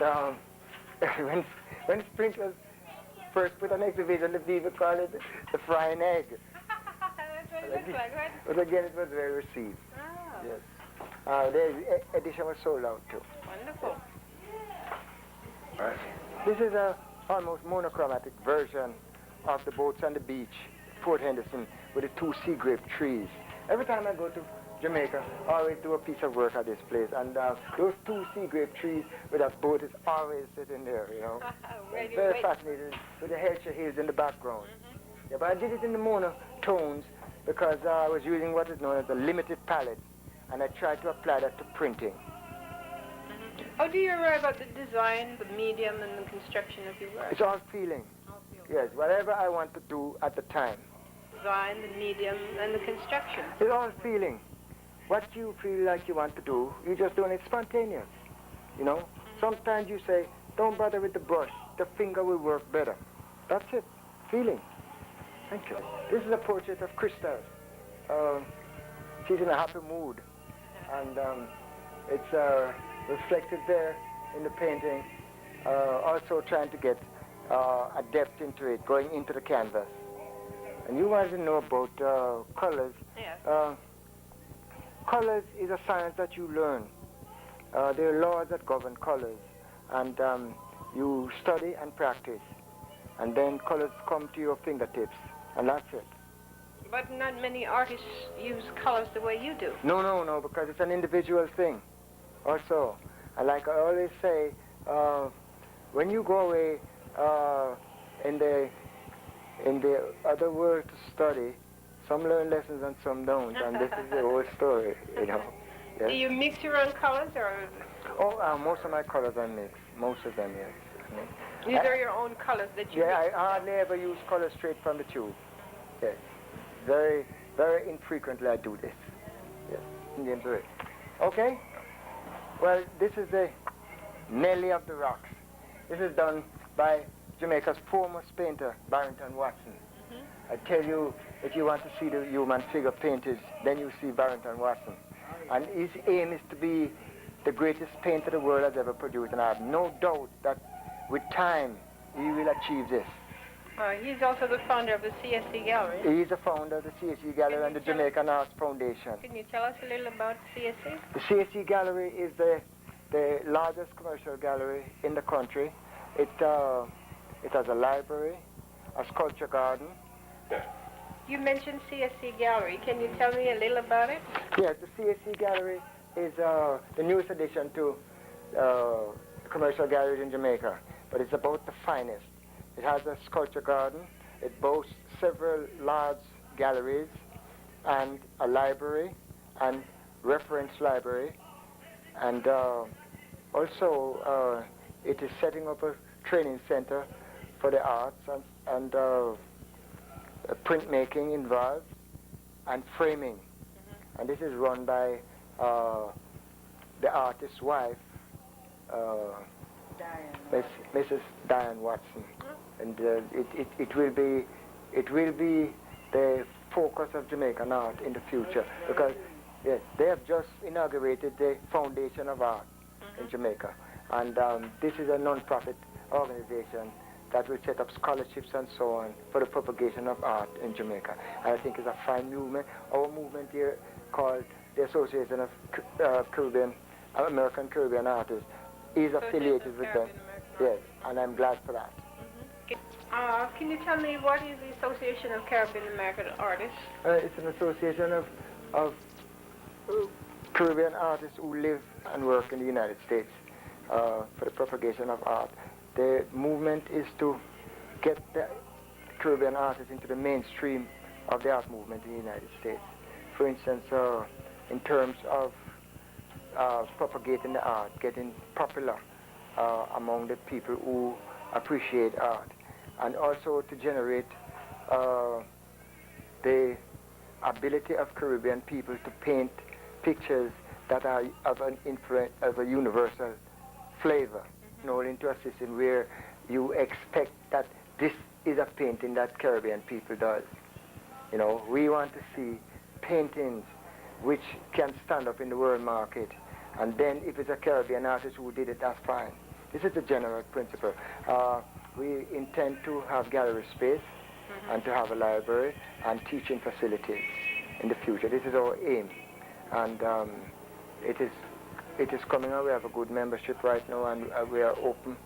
when spring was first put on exhibition, the people called it the frying egg. That's what it looks like, right? But again, it was very received. Oh, Yes. The edition was sold out too. wonderful. All right. This is a almost monochromatic version of the boats on the beach, Fort Henderson, with the 2 sea grape trees. Every time I go to Jamaica, I always do a piece of work at this place, and those 2 sea grape trees with that boat is always sitting there, you know. Ready, Very wait. fascinating with the Hampshire Hills in the background. Yeah, but I did it in the monotones because I was using what is known as a limited palette, and I tried to apply that to printing. How do you arrive at the design, the medium, and the construction of your work? It's all feeling. Yes, whatever I want to do at the time. Design, the medium, and the construction. It's all feeling. What you feel like you want to do, you're just doing it spontaneous. You know? Sometimes you say, don't bother with the brush. The finger will work better. That's it. Feeling. Thank you. This is a portrait of Crystal. She's in a happy mood. And it's reflected there in the painting. Also trying to get a depth into it, going into the canvas. And you want to know about colors. Yes. Colors is a science that you learn. There are laws that govern colors, and you study and practice, and then colors come to your fingertips, and that's it. But not many artists use colors the way you do. No, because it's an individual thing. Also, and like I always say, when you go away in the other world to study, some learn lessons and some don't, and this is the whole story, you know. Yes. Do you mix your own colors, or Oh, most of my colors I mix. Most of them, yes. these are your own colors that you Yeah, mix? I hardly ever use colors straight from the tube. Yes. Very, very infrequently I do this. Yes. Indian do it. Okay? Well, this is the Nelly of the Rocks. This is done by Jamaica's foremost painter, Barrington Watson. I tell you, if you want to see the human figure painted, then you see Barrington Watson. And his aim is to be the greatest painter the world has ever produced, and I have no doubt that with time he will achieve this. He's also the founder of the CSC Gallery. He is the founder of the CSC Gallery and the Jamaican Arts Foundation. Can you tell us a little about CSC? The CSC Gallery is the largest commercial gallery in the country. It has a library, a sculpture garden. You mentioned CSC Gallery. Can you tell me a little about it? Yes, the CSC Gallery is the newest addition to commercial galleries in Jamaica. but it's about the finest. It has a sculpture garden. It boasts several large galleries and a library and reference library. And also it is setting up a training center for the arts and printmaking involved and framing. And this is run by the artist's wife, Mrs. Diane Watson. And it will be the focus of Jamaican art in the future, because they have just inaugurated the Foundation of Art in Jamaica. And this is a non-profit organization that will set up scholarships and so on for the propagation of art in Jamaica. And I think it's a fine movement. Our movement here, called the Association of American Caribbean Artists, is affiliated with them. Yes, and I'm glad for that. Can you tell me what is the Association of Caribbean American Artists? It's an association of Caribbean artists who live and work in the United States for the propagation of art. The movement is to get the Caribbean artists into the mainstream of the art movement in the United States. For instance, in terms of propagating the art, getting popular among the people who appreciate art, and also to generate the ability of Caribbean people to paint pictures that are of an influence, of a universal flavor, not only into a system where you expect that this is a painting that Caribbean people does. You know, we want to see paintings which can stand up in the world market, and then if it's a Caribbean artist who did it, that's fine. This is the general principle. We intend to have gallery space and to have a library and teaching facilities in the future. This is our aim, and it is coming on. We have a good membership right now, and we are open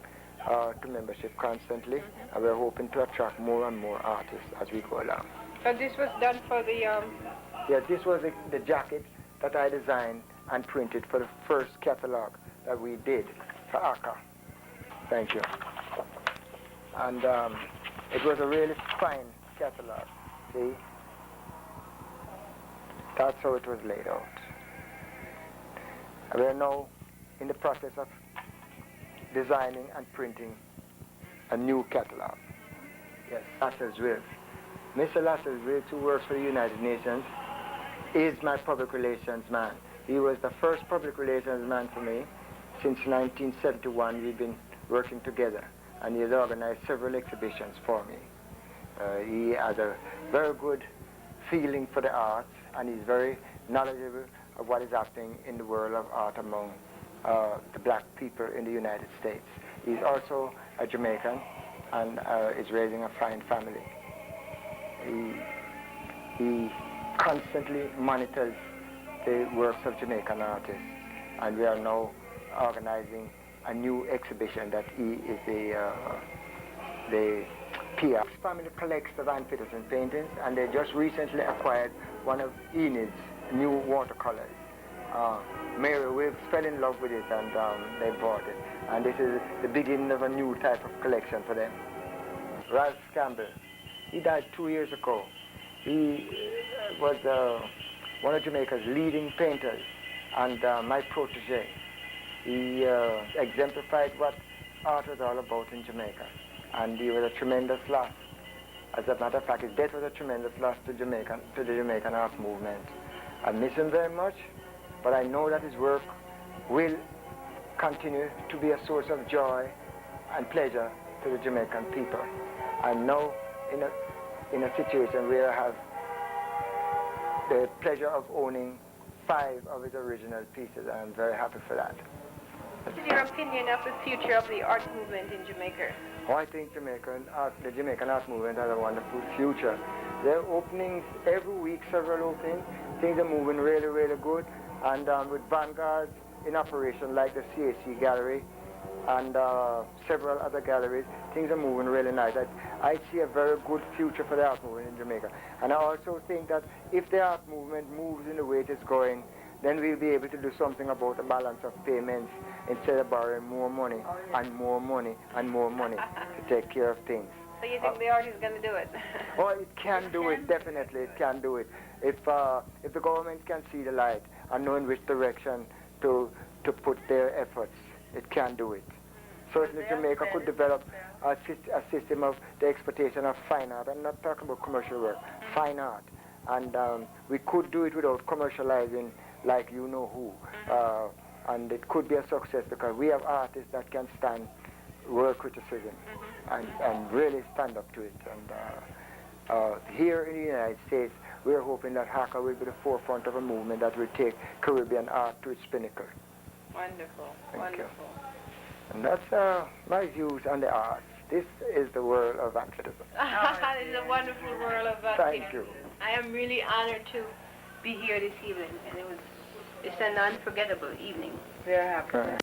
to membership constantly, and we're hoping to attract more and more artists as we go along. So this was done for the... Yeah, this was the jacket that I designed and printed for the first catalog that we did for ACA. Thank you. And it was a really fine catalog. See? That's how it was laid out. And we are now in the process of designing and printing a new catalog. Yes, Lassel's Will. Mr. Lassel's Will, who works for the United Nations, is my public relations man. He was the first public relations man for me. Since 1971, we've been working together, and he has organized several exhibitions for me. He has a very good feeling for the arts, and he's very knowledgeable of what is happening in the world of art among the black people in the United States. He's also a Jamaican and is raising a fine family. He constantly monitors the works of Jamaican artists, and we are now organizing a new exhibition that he is the PR. His family collects the Van Pitterson paintings, and they just recently acquired one of Enid's new watercolors. Mary Wilkes fell in love with it, and they bought it. And this is the beginning of a new type of collection for them. Ralph Campbell, he died 2 years ago. He was one of Jamaica's leading painters, and my protege. He exemplified what art was all about in Jamaica, and he was a tremendous loss. As a matter of fact, his death was a tremendous loss to the Jamaican art movement. I miss him very much, but I know that his work will continue to be a source of joy and pleasure to the Jamaican people. I'm now in a situation where I have the pleasure of owning 5 of his original pieces, and I'm very happy for that. What is your opinion of the future of the art movement in Jamaica? Oh, I think the Jamaican art movement has a wonderful future. There are openings every week, several openings. Things are moving really, really good. And with vanguards in operation like the CAC Gallery and several other galleries, things are moving really nice. I see a very good future for the art movement in Jamaica. And I also think that if the art movement moves in the way it is going, then we'll be able to do something about the balance of payments instead of borrowing more money and more money and more money to take care of things. So you think the art is going to do it? Oh, it can do it, definitely, it can do it. If the government can see the light and know in which direction to put their efforts, it can do it. Certainly Jamaica could develop a system of the exploitation of fine art. I'm not talking about commercial work, fine art. And we could do it without commercializing like you know who. And it could be a success because we have artists that can stand world criticism and really stand up to it. And here in the United States, we're hoping that Haka will be the forefront of a movement that will take Caribbean art to its pinnacle. Wonderful, Thank you. wonderful. And that's my views on the arts. This is the world of Van Pitterson. This is a wonderful world of Thank you. I am really honored to be here this evening, and it's an unforgettable evening. We're happy.